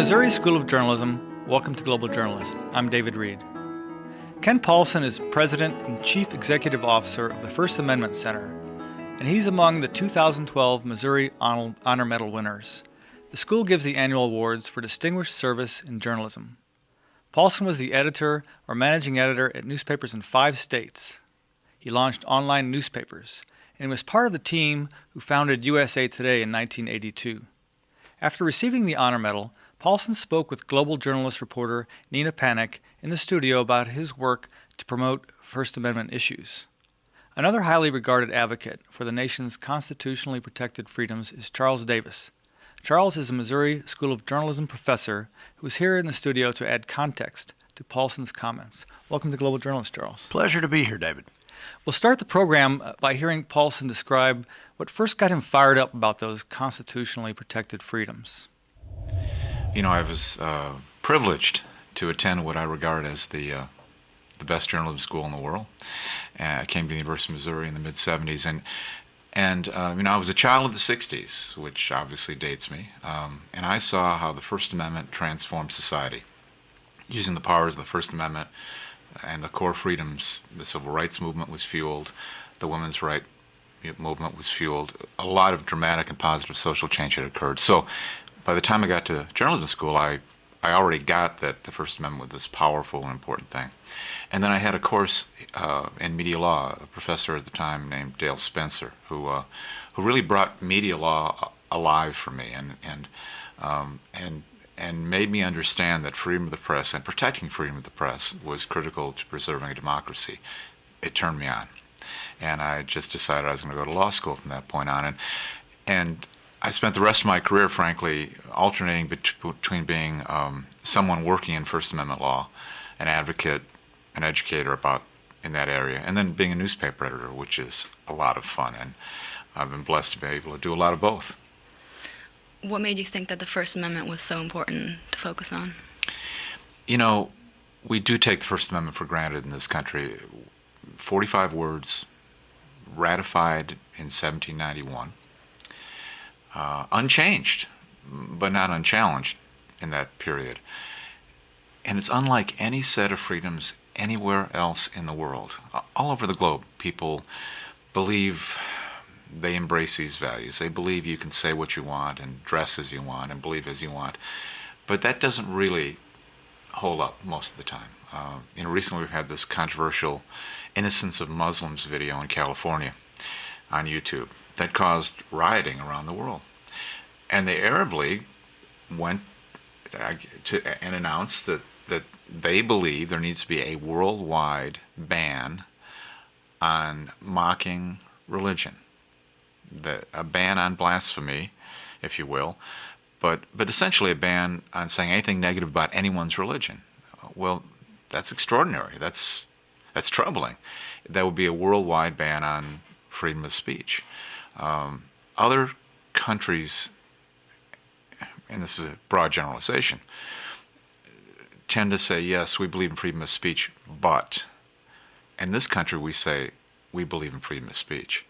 Missouri School of Journalism, welcome to Global Journalist. I'm David Reed. Ken Paulson is President and Chief Executive Officer of the First Amendment Center, and he's among the 2012 Missouri Honor Medal winners. The school gives the annual awards for distinguished service in journalism. Paulson was the editor or managing editor at newspapers in 5 states. He launched online newspapers and was part of the team who founded USA Today in 1982. After receiving the Honor Medal, Paulson spoke with Global Journalist reporter Nina Panek in the studio about his work to promote First Amendment issues. Another highly regarded advocate for the nation's constitutionally protected freedoms is Charles Davis. Charles is a Missouri School of Journalism professor who is here in the studio to add context to Paulson's comments. Welcome to Global Journalist, Charles. Pleasure to be here, David. We'll start the program by hearing Paulson describe what first got him fired up about those constitutionally protected freedoms. You know, I was privileged to attend what I regard as the best journalism school in the world. I came to the University of Missouri in the mid-'70s, and I was a child of the '60s, which obviously dates me, and I saw how the First Amendment transformed society. Using the powers of the First Amendment and the core freedoms, the civil rights movement was fueled, the women's rights movement was fueled, a lot of dramatic and positive social change had occurred. So by the time I got to journalism school, I already got that the First Amendment was this powerful and important thing. And then I had a course in media law, a professor at the time named Dale Spencer, who really brought media law alive for me and made me understand that freedom of the press and protecting freedom of the press was critical to preserving a democracy. It turned me on. And I just decided I was going to go to law school from that point on. And I spent the rest of my career, frankly, alternating between being someone working in First Amendment law, an advocate, an educator in that area, and then being a newspaper editor, which is a lot of fun. And I've been blessed to be able to do a lot of both. What made you think that the First Amendment was so important to focus on? You know, we do take the First Amendment for granted in this country. 45 words, ratified in 1791. Unchanged, but not unchallenged in that period. And it's unlike any set of freedoms anywhere else in the world. All over the globe, people believe they embrace these values. They believe you can say what you want and dress as you want and believe as you want. But that doesn't really hold up most of the time. Recently we've had this controversial Innocence of Muslims video in California on YouTube that caused rioting around the world. And the Arab League went and announced that they believe there needs to be a worldwide ban on mocking religion, a ban on blasphemy, if you will, but essentially a ban on saying anything negative about anyone's religion. Well, that's extraordinary. That's troubling. That would be a worldwide ban on freedom of speech. Other countries, and this is a broad generalization, tend to say, yes, we believe in freedom of speech, but in this country we say we believe in freedom of speech.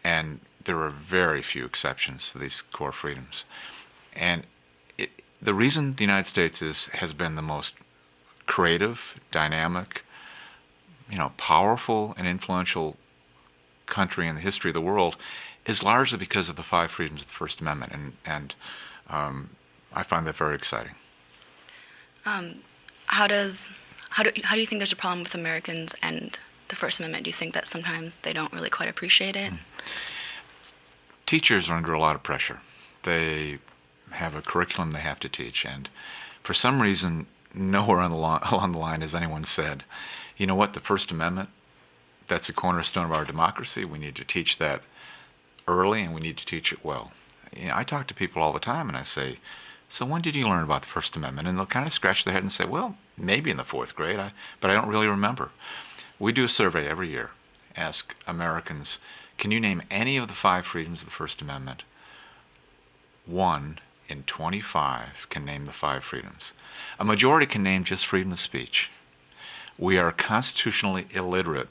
And there are very few exceptions to these core freedoms. And the reason the United States has been the most creative, dynamic, powerful and influential country in the history of the world is largely because of the 5 freedoms of the First Amendment, and I find that very exciting. How do you think there's a problem with Americans and the First Amendment? Do you think that sometimes they don't really quite appreciate it? Teachers are under a lot of pressure. They have a curriculum they have to teach, and for some reason, nowhere along the line has anyone said, you know what, the First Amendment, that's a cornerstone of our democracy. We need to teach that early, and we need to teach it well. I talk to people all the time, and I say, so when did you learn about the First Amendment? And they'll kind of scratch their head and say, well, maybe in the 4th grade, but I don't really remember. We do a survey every year, ask Americans, can you name any of the 5 freedoms of the First Amendment? 1 in 25 can name the 5 freedoms. A majority can name just freedom of speech. We are constitutionally illiterate,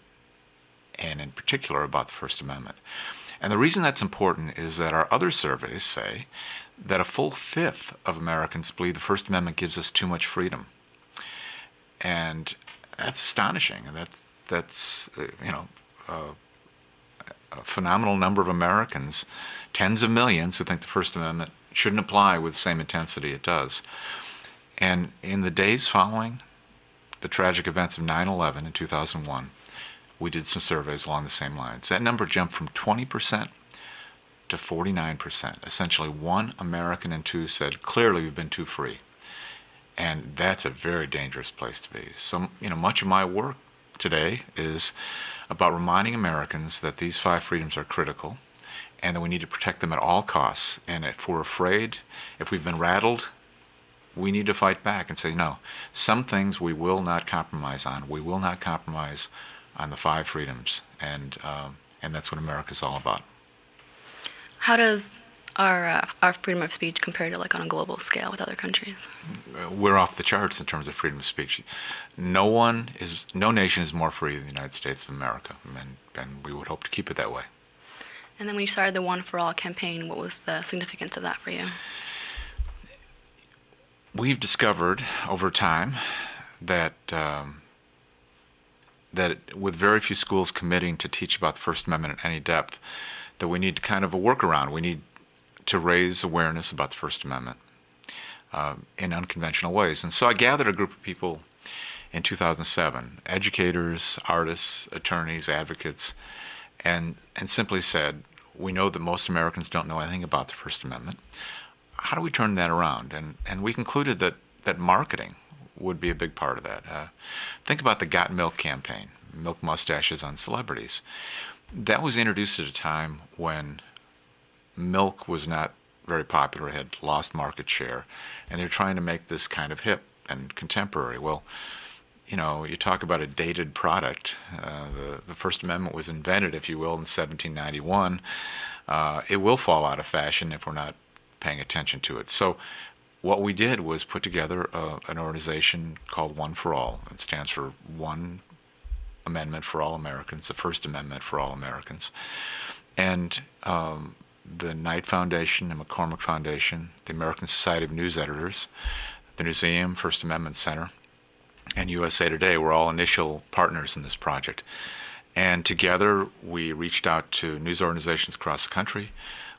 and in particular about the First Amendment. And the reason that's important is that our other surveys say that a full fifth of Americans believe the First Amendment gives us too much freedom. And that's astonishing. And that's a phenomenal number of Americans, tens of millions, who think the First Amendment shouldn't apply with the same intensity it does. And in the days following the tragic events of 9/11 in 2001, we did some surveys along the same lines. That number jumped from 20% to 49%. Essentially, 1 American in 2 said, clearly we've been too free. And that's a very dangerous place to be. So, much of my work today is about reminding Americans that these 5 freedoms are critical and that we need to protect them at all costs. And if we're afraid, if we've been rattled, we need to fight back and say, no, some things we will not compromise on. We will not compromise on the 5 freedoms. And that's what America's all about. How does our freedom of speech compare to on a global scale with other countries? We're off the charts in terms of freedom of speech. No nation is more free than the United States of America, and we would hope to keep it that way. And then when you started the One for All campaign, what was the significance of that for you? We've discovered over time that with very few schools committing to teach about the First Amendment in any depth, that we need kind of a workaround. We need to raise awareness about the First Amendment in unconventional ways. And so I gathered a group of people in 2007, educators, artists, attorneys, advocates, and simply said, we know that most Americans don't know anything about the First Amendment. How do we turn that around? And we concluded that marketing would be a big part of that. Think about the Got Milk campaign, milk mustaches on celebrities. That was introduced at a time when milk was not very popular, it had lost market share, and they're trying to make this kind of hip and contemporary. Well, you talk about a dated product. The First Amendment was invented, if you will, in 1791. It will fall out of fashion if we're not paying attention to it. So what we did was put together an organization called One for All. It stands for One Amendment for All Americans, the First Amendment for All Americans. And the Knight Foundation and McCormick Foundation, the American Society of News Editors, the Museum, First Amendment Center, and USA Today were all initial partners in this project. And together we reached out to news organizations across the country.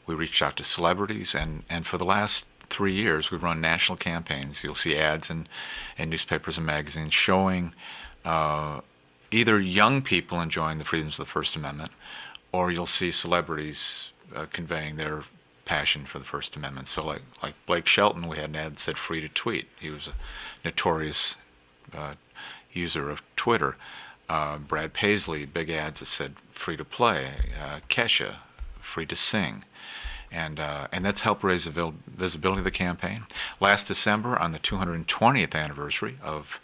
We reached out to celebrities, and for the last 3 years we've run national campaigns. You'll see ads in newspapers and magazines showing either young people enjoying the freedoms of the First Amendment, or you'll see celebrities conveying their passion for the First Amendment. So like Blake Shelton, we had an ad that said free to tweet. He was a notorious user of Twitter. Brad Paisley, big ads that said free to play. Kesha, free to sing. And that's helped raise the visibility of the campaign. Last December, on the 220th anniversary of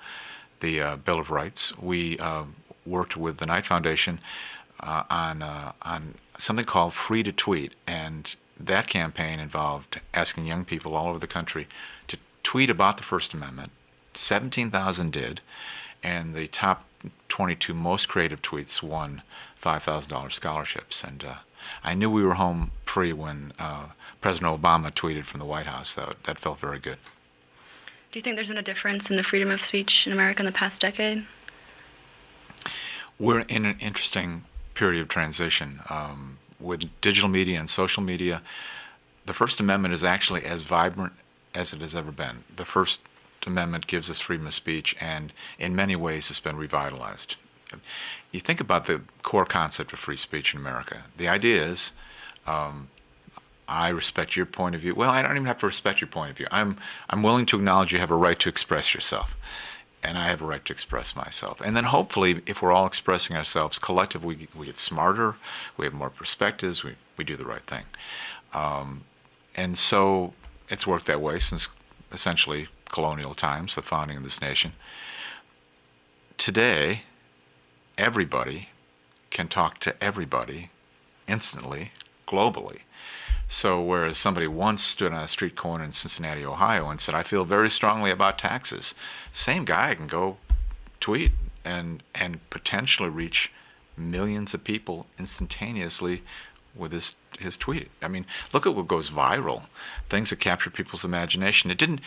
the Bill of Rights, we worked with the Knight Foundation on something called Free to Tweet, and that campaign involved asking young people all over the country to tweet about the First Amendment. 17,000 did, and the top 22 most creative tweets won $5,000 scholarships. And I knew we were home free when President Obama tweeted from the White House. That felt very good. Do you think there's been a difference in the freedom of speech in America in the past decade? We're in an interesting period of transition. With digital media and social media, the First Amendment is actually as vibrant as it has ever been. The First Amendment gives us freedom of speech, and in many ways it's been revitalized. You think about the core concept of free speech in America. The idea is, I respect your point of view. Well, I don't even have to respect your point of view. I'm willing to acknowledge you have a right to express yourself, and I have a right to express myself. And then hopefully, if we're all expressing ourselves collectively, we get smarter, we have more perspectives, we do the right thing. And so it's worked that way since essentially colonial times, the founding of this nation. Today, everybody can talk to everybody instantly, globally. So whereas somebody once stood on a street corner in Cincinnati, Ohio and said, I feel very strongly about taxes, same guy can go tweet and potentially reach millions of people instantaneously with his tweet. I mean, look at what goes viral, things that capture people's imagination. It didn't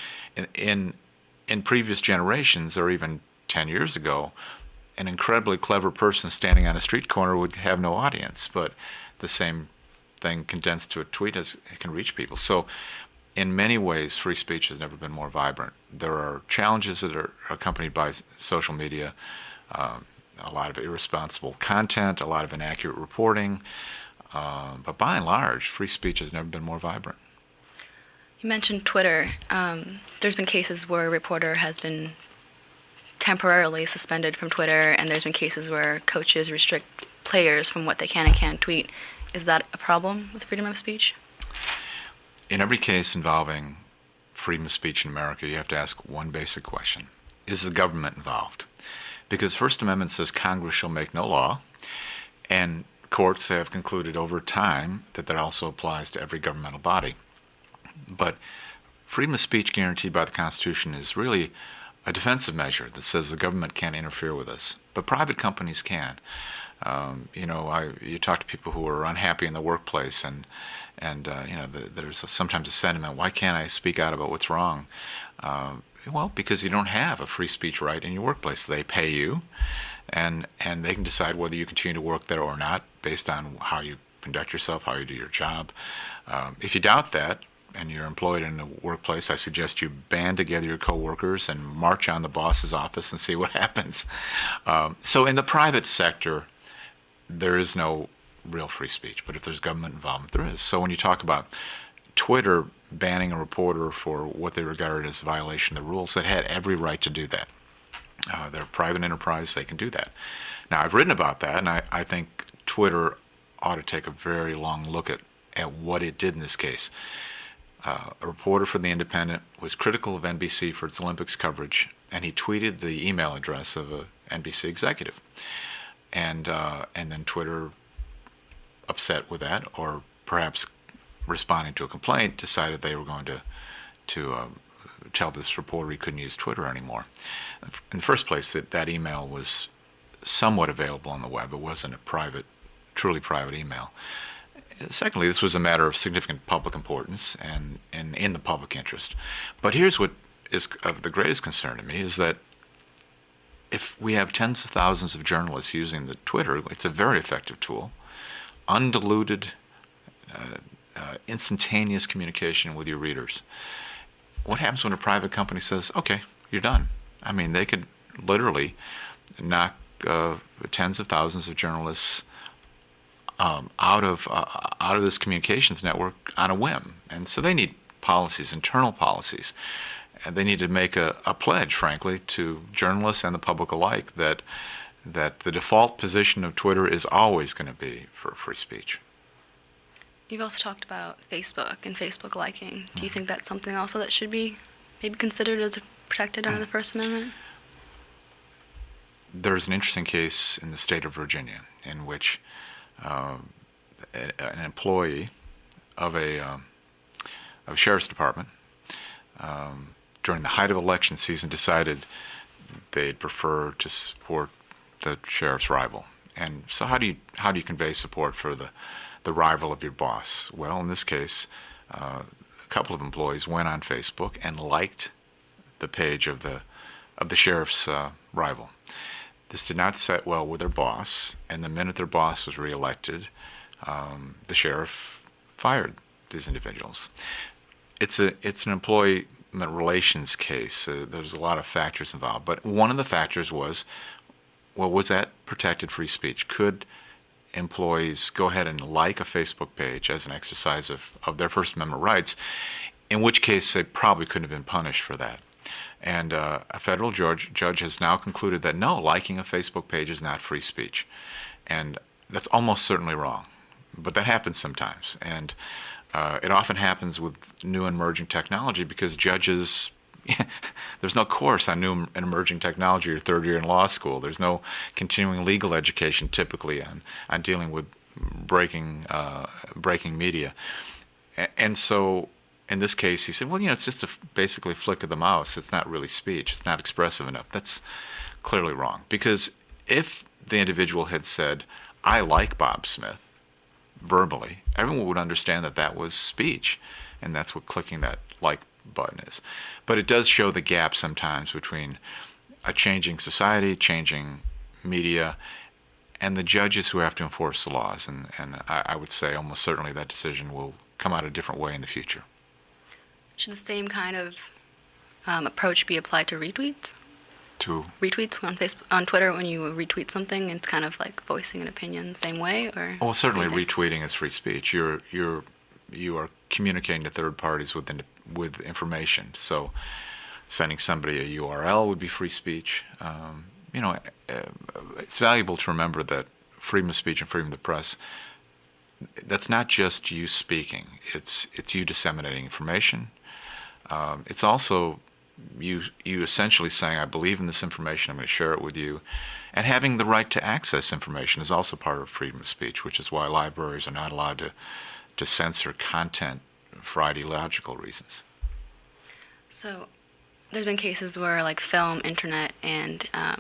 in previous generations, or even 10 years ago, an incredibly clever person standing on a street corner would have no audience, but the same thing condensed to a tweet it can reach people. So in many ways, free speech has never been more vibrant. There are challenges that are accompanied by social media, a lot of irresponsible content, a lot of inaccurate reporting, but by and large, free speech has never been more vibrant. You mentioned Twitter. There's been cases where a reporter has been temporarily suspended from Twitter, and there's been cases where coaches restrict players from what they can and can't tweet. Is that a problem with freedom of speech? In every case involving freedom of speech in America, you have to ask one basic question. Is the government involved? Because the First Amendment says Congress shall make no law, and courts have concluded over time that that also applies to every governmental body. But freedom of speech guaranteed by the Constitution is really a defensive measure that says the government can't interfere with us, but private companies can. You talk to people who are unhappy in the workplace, and there's sometimes a sentiment, why can't I speak out about what's wrong? Well, because you don't have a free speech right in your workplace. They pay you, and they can decide whether you continue to work there or not based on how you conduct yourself, how you do your job. If you doubt that, and you're employed in a workplace, I suggest you band together your coworkers and march on the boss's office and see what happens. So in the private sector, there is no real free speech, but if there's government involvement, there is. So when you talk about Twitter banning a reporter for what they regarded as a violation of the rules, it had every right to do that. They're a private enterprise, they can do that. Now, I've written about that, and I think Twitter ought to take a very long look at what it did in this case. A reporter for The Independent was critical of NBC for its Olympics coverage, and he tweeted the email address of a NBC executive. And then Twitter, upset with that, or perhaps responding to a complaint, decided they were going to tell this reporter he couldn't use Twitter anymore. In the first place, that email was somewhat available on the web. It wasn't a truly private email. Secondly, this was a matter of significant public importance and in the public interest. But here's what is of the greatest concern to me, is that if we have tens of thousands of journalists using the Twitter, it's a very effective tool, undiluted, instantaneous communication with your readers. What happens when a private company says, okay, you're done? I mean, they could literally knock tens of thousands of journalists out of this communications network on a whim. And so they need policies, internal policies. And they need to make a pledge, frankly, to journalists and the public alike that the default position of Twitter is always going to be for free speech. You've also talked about Facebook and Facebook liking. Do you think that's something also that should be maybe considered as protected under the First Amendment? There's an interesting case in the state of Virginia in which an employee of a sheriff's department during the height of election season decided they'd prefer to support the sheriff's rival. And so how do you convey support for the rival of your boss? Well, in this case, a couple of employees went on Facebook and liked the page of the sheriff's rival. This did not set well with their boss, and the minute their boss was reelected, the sheriff fired these individuals. It's an employment relations case. There's a lot of factors involved, but one of the factors was, well, was that protected free speech? Could employees go ahead and like a Facebook page as an exercise of their First Amendment rights, in which case they probably couldn't have been punished for that. And a federal judge has now concluded that no, liking a Facebook page is not free speech. And that's almost certainly wrong. But that happens sometimes. And it often happens with new and emerging technology because judges, there's no course on new and emerging technology your third year in law school. There's no continuing legal education typically on dealing with breaking media. And so in this case, he said, well, it's just basically a flick of the mouse. It's not really speech. It's not expressive enough. That's clearly wrong. Because if the individual had said, I like Bob Smith, verbally, everyone would understand that that was speech, and that's what clicking that like button is. But it does show the gap sometimes between a changing society, changing media, and the judges who have to enforce the laws. And I would say almost certainly that decision will come out a different way in the future. Should the same kind of approach be applied to retweets? To Retweets on Facebook, on Twitter, when you retweet something, it's kind of like voicing an opinion the same way, or? well, certainly what do you think? retweeting is free speech. You are communicating to third parties with information. So sending somebody a URL would be free speech. It's valuable to remember that freedom of speech and freedom of the press, that's not just you speaking. It's you disseminating information. It's also you essentially saying, I believe in this information, I'm going to share it with you. And having the right to access information is also part of freedom of speech, which is why libraries are not allowed to censor content for ideological reasons. So, there's been cases where, like, film, internet, and I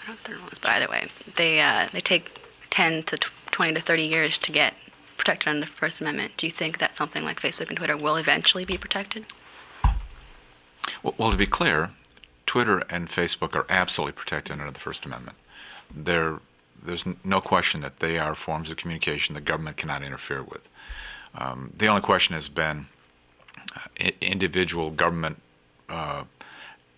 don't know what the term was, but either way, they take 10 to 20 to 30 years to get protected under the First Amendment. Do you think that something like Facebook and Twitter will eventually be protected? Well, to be clear, Twitter and Facebook are absolutely protected under the First Amendment. There's no question that they are forms of communication the government cannot interfere with. The only question has been individual government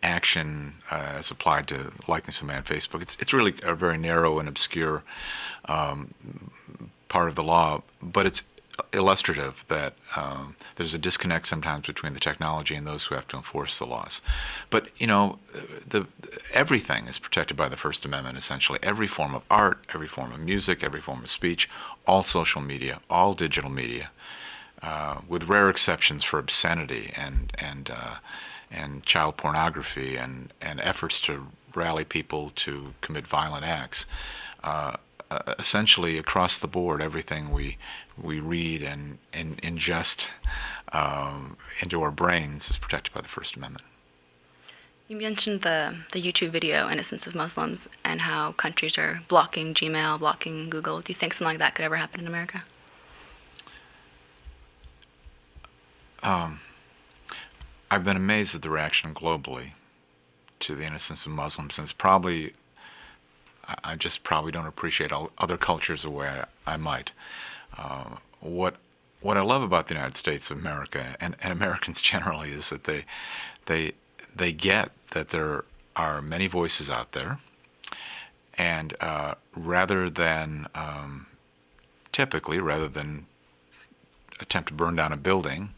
action as applied to liking somebody on Facebook. It's really a very narrow and obscure part of the law, but it's illustrative that there's a disconnect sometimes between the technology and those who have to enforce the laws. But everything is protected by the First Amendment, essentially. Every form of art, every form of music, every form of speech, all social media, all digital media, with rare exceptions for obscenity and child pornography and efforts to rally people to commit violent acts. Essentially, across the board, everything we read and ingest into our brains is protected by the First Amendment. You mentioned the YouTube video Innocence of Muslims and how countries are blocking Gmail, blocking Google. Do you think something like that could ever happen in America? I've been amazed at the reaction globally to the innocence of Muslims, and it's probably I just probably don't appreciate other cultures the way I might. What I love about the United States of America and Americans generally is that they get that there are many voices out there, and rather than attempt to burn down a building,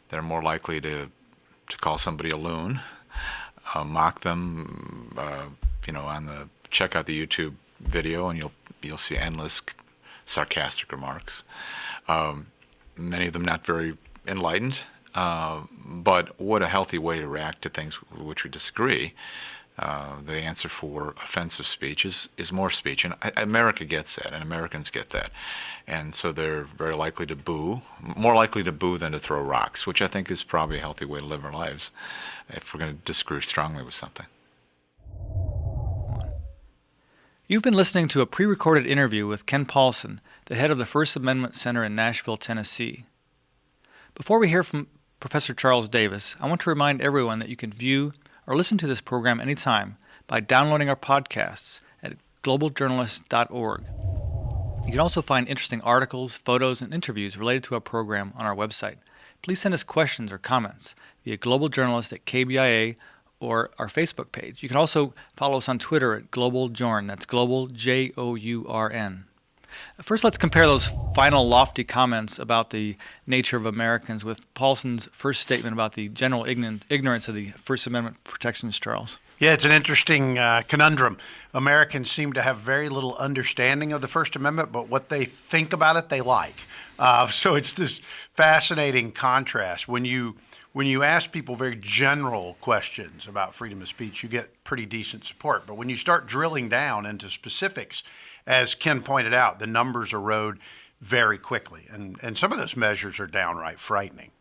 they're more likely to call somebody a loon, mock them, check out the YouTube video and you'll see endless sarcastic remarks. Many of them not very enlightened, but what a healthy way to react to things with which we disagree. The answer for offensive speech is more speech, and America gets that, and Americans get that, and so they're very likely to boo, more likely to boo than to throw rocks, which I think is probably a healthy way to live our lives if we're going to disagree strongly with something. You've been listening to a pre-recorded interview with Ken Paulson, the head of the First Amendment Center in Nashville, Tennessee. Before we hear from Professor Charles Davis, I want to remind everyone that you can view or listen to this program anytime by downloading our podcasts at globaljournalist.org. You can also find interesting articles, photos, and interviews related to our program on our website. Please send us questions or comments via globaljournalist@KBIA or our Facebook page. You can also follow us on Twitter at globaljourn. That's global, Journ. First, let's compare those final lofty comments about the nature of Americans with Paulson's first statement about the general ignorance of the First Amendment protections, Charles. Yeah, it's an interesting conundrum. Americans seem to have very little understanding of the First Amendment, but what they think about it, they like. So it's this fascinating contrast. When you ask people very general questions about freedom of speech, you get pretty decent support. But when you start drilling down into specifics, as Ken pointed out, the numbers erode very quickly. And some of those measures are downright frightening.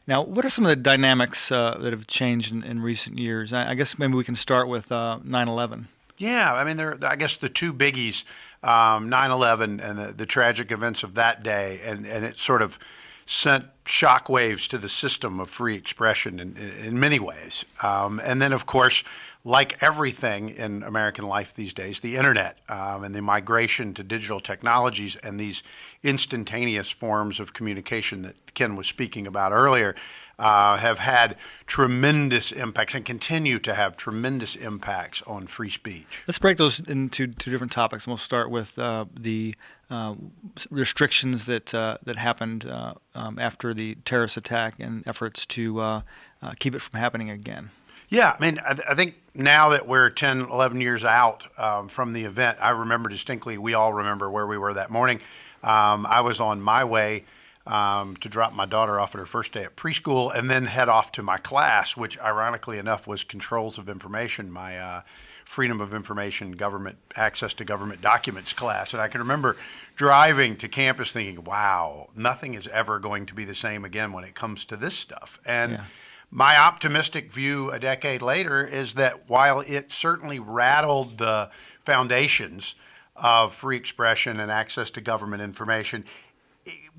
Now, what are some of the dynamics that have changed in recent years? I guess maybe we can start with 9/11. Yeah, I mean, I guess the two biggies, 9/11 and the tragic events of that day, and it sort of sent shockwaves to the system of free expression in many ways. And then, of course, like everything in American life these days, the internet and the migration to digital technologies and these instantaneous forms of communication that Ken was speaking about earlier have had tremendous impacts and continue to have tremendous impacts on free speech. Let's break those into two different topics, and we'll start with the restrictions that happened after the terrorist attack and efforts to keep it from happening again. Yeah, I mean, I think now that we're 10, 11 years out from the event, I remember distinctly, we all remember where we were that morning. I was on my way to drop my daughter off at her first day at preschool and then head off to my class, which ironically enough was controls of information, my freedom of information, government access to government documents class. And I can remember driving to campus thinking, wow, nothing is ever going to be the same again when it comes to this stuff. And my optimistic view a decade later is that while it certainly rattled the foundations of free expression and access to government information,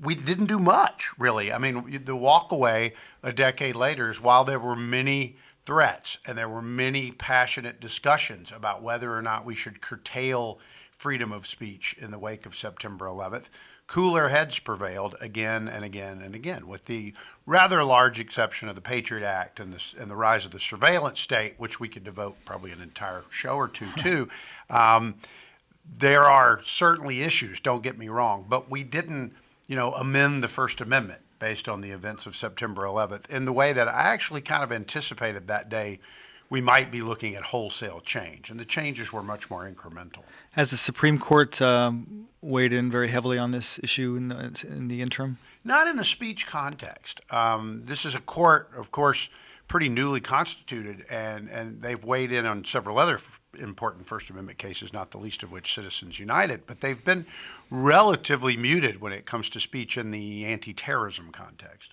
we didn't do much, really. I mean, the walk away a decade later is while there were many threats and there were many passionate discussions about whether or not we should curtail freedom of speech in the wake of September 11th, cooler heads prevailed again and again and again, with the rather large exception of the Patriot Act and the rise of the surveillance state, which we could devote probably an entire show or two to. There are certainly issues, don't get me wrong, but we didn't, amend the First Amendment based on the events of September 11th in the way that I actually kind of anticipated that day we might be looking at wholesale change, and the changes were much more incremental. Has the Supreme Court weighed in very heavily on this issue in the interim? Not in the speech context. This is a court, of course, pretty newly constituted, and they've weighed in on several other important First Amendment cases, not the least of which Citizens United, but they've been relatively muted when it comes to speech in the anti-terrorism context.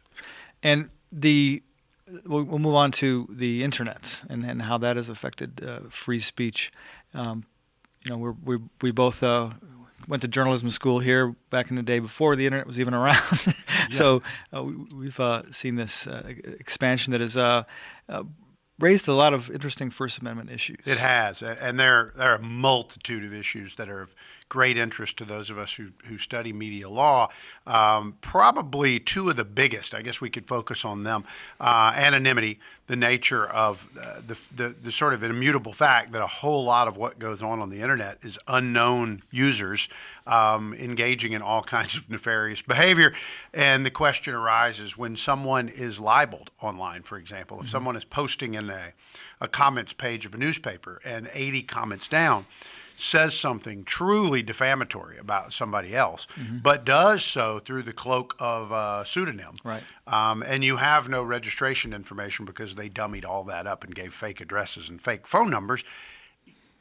And we'll move on to the internet and how that has affected free speech. We both went to journalism school here back in the day before the internet was even around. So we've seen this expansion that has raised a lot of interesting First Amendment issues. It has, and there are a multitude of issues that are of great interest to those of us who study media law. Probably two of the biggest, I guess we could focus on them. Anonymity, the nature of the sort of immutable fact that a whole lot of what goes on the internet is unknown users engaging in all kinds of nefarious behavior. And the question arises when someone is libeled online, for example, if someone is posting in a comments page of a newspaper and 80 comments down says something truly defamatory about somebody else, but does so through the cloak of a pseudonym. Right. And you have no registration information because they dummied all that up and gave fake addresses and fake phone numbers.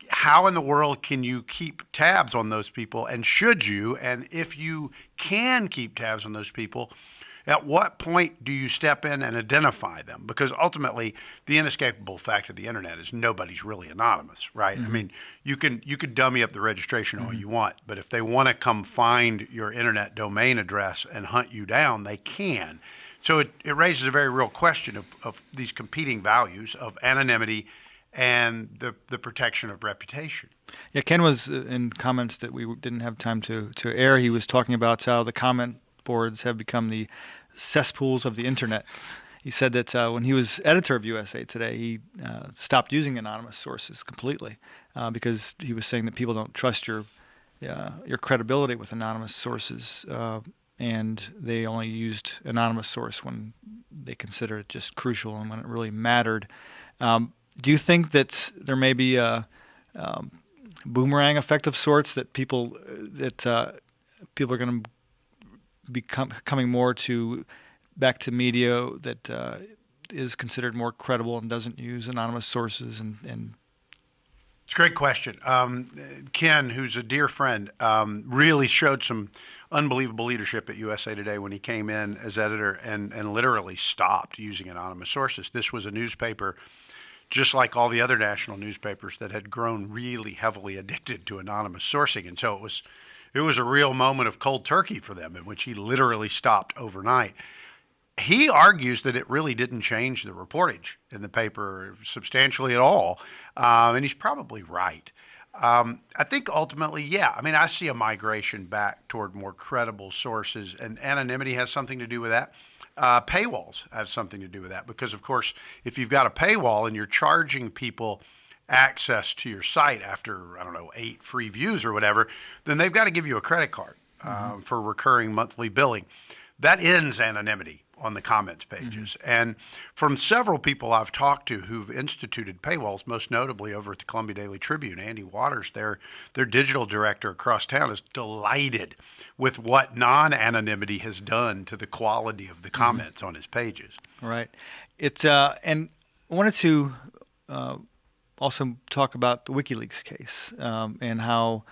How in the world can you keep tabs on those people? And should you? And if you can keep tabs on those people, at what point do you step in and identify them? Because ultimately, the inescapable fact of the internet is nobody's really anonymous, right? I mean, you could dummy up the registration all you want, but if they want to come find your internet domain address and hunt you down, they can. So it raises a very real question of these competing values of anonymity and the protection of reputation. Yeah, Ken was in comments that we didn't have time to air. He was talking about how the comment boards have become the cesspools of the internet. He said that when he was editor of USA Today, he stopped using anonymous sources completely because he was saying that people don't trust your credibility with anonymous sources, and they only used anonymous source when they consider it just crucial and when it really mattered. Do you think that there may be a boomerang effect of sorts that people are going to coming more back to media that is considered more credible and doesn't use anonymous sources and It's a great question. Ken, who's a dear friend, really showed some unbelievable leadership at USA Today when he came in as editor and literally stopped using anonymous sources. This was a newspaper just like all the other national newspapers that had grown really heavily addicted to anonymous sourcing. And so it was a real moment of cold turkey for them, in which he literally stopped overnight. He argues that it really didn't change the reportage in the paper substantially at all, and he's probably right. I think ultimately, yeah. I mean, I see a migration back toward more credible sources, and anonymity has something to do with that. Paywalls have something to do with that, because, of course, if you've got a paywall and you're charging people access to your site after, I don't know, 8 free views or whatever, then they've got to give you a credit card for recurring monthly billing. That ends anonymity on the comments pages. And from several people I've talked to who've instituted paywalls, most notably over at the Columbia Daily Tribune, Andy Waters, their digital director across town, is delighted with what non-anonymity has done to the quality of the comments on his pages. Right. It's and I wanted to also talk about the Wikileaks case and how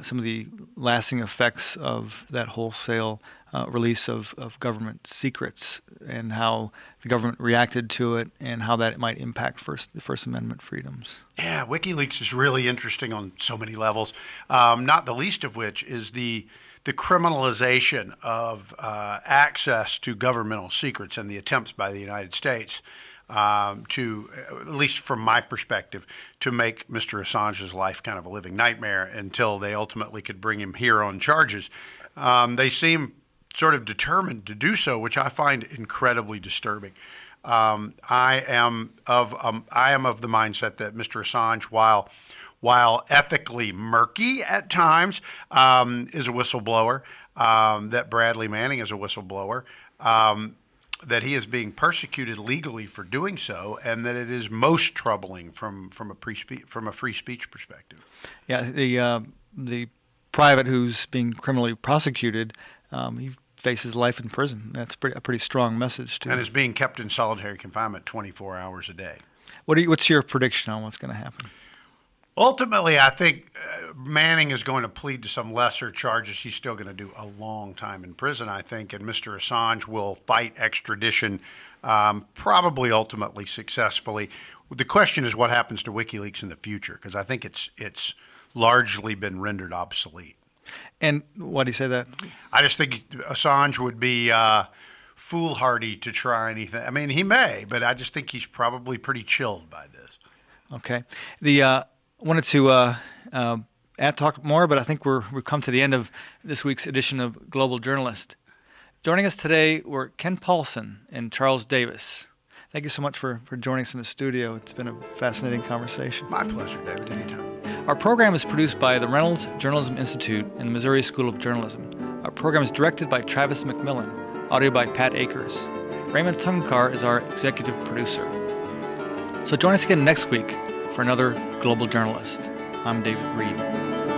some of the lasting effects of that wholesale release of government secrets, and how the government reacted to it, and how that might impact the First Amendment freedoms. Yeah, WikiLeaks is really interesting on so many levels, not the least of which is the criminalization of access to governmental secrets and the attempts by the United States to, at least from my perspective, to make Mr. Assange's life kind of a living nightmare until they ultimately could bring him here on charges. They seem sort of determined to do so, which I find incredibly disturbing. I am of the mindset that Mr. Assange, while ethically murky at times, is a whistleblower. That Bradley Manning is a whistleblower. That he is being persecuted legally for doing so, and that it is most troubling from a free speech perspective. Yeah, the private who's being criminally prosecuted, he faces life in prison. That's a pretty strong message too. And is being kept in solitary confinement 24 hours a day. What's your prediction on what's going to happen? Ultimately, I think Manning is going to plead to some lesser charges. He's still going to do a long time in prison, I think, and Mr. Assange will fight extradition, probably ultimately successfully. The question is what happens to WikiLeaks in the future, because I think it's largely been rendered obsolete. And why do you say that? I just think Assange would be foolhardy to try anything. I mean, he may, but I just think he's probably pretty chilled by this. Okay. Wanted to talk more, but I think we've come to the end of this week's edition of Global Journalist. Joining us today were Ken Paulson and Charles Davis. Thank you so much for joining us in the studio. It's been a fascinating conversation. My pleasure, David. Anytime. Our program is produced by the Reynolds Journalism Institute and the Missouri School of Journalism. Our program is directed by Travis McMillan, audio by Pat Akers. Raymond Tungkar is our executive producer. So join us again next week for another Global Journalist. I'm David Reed.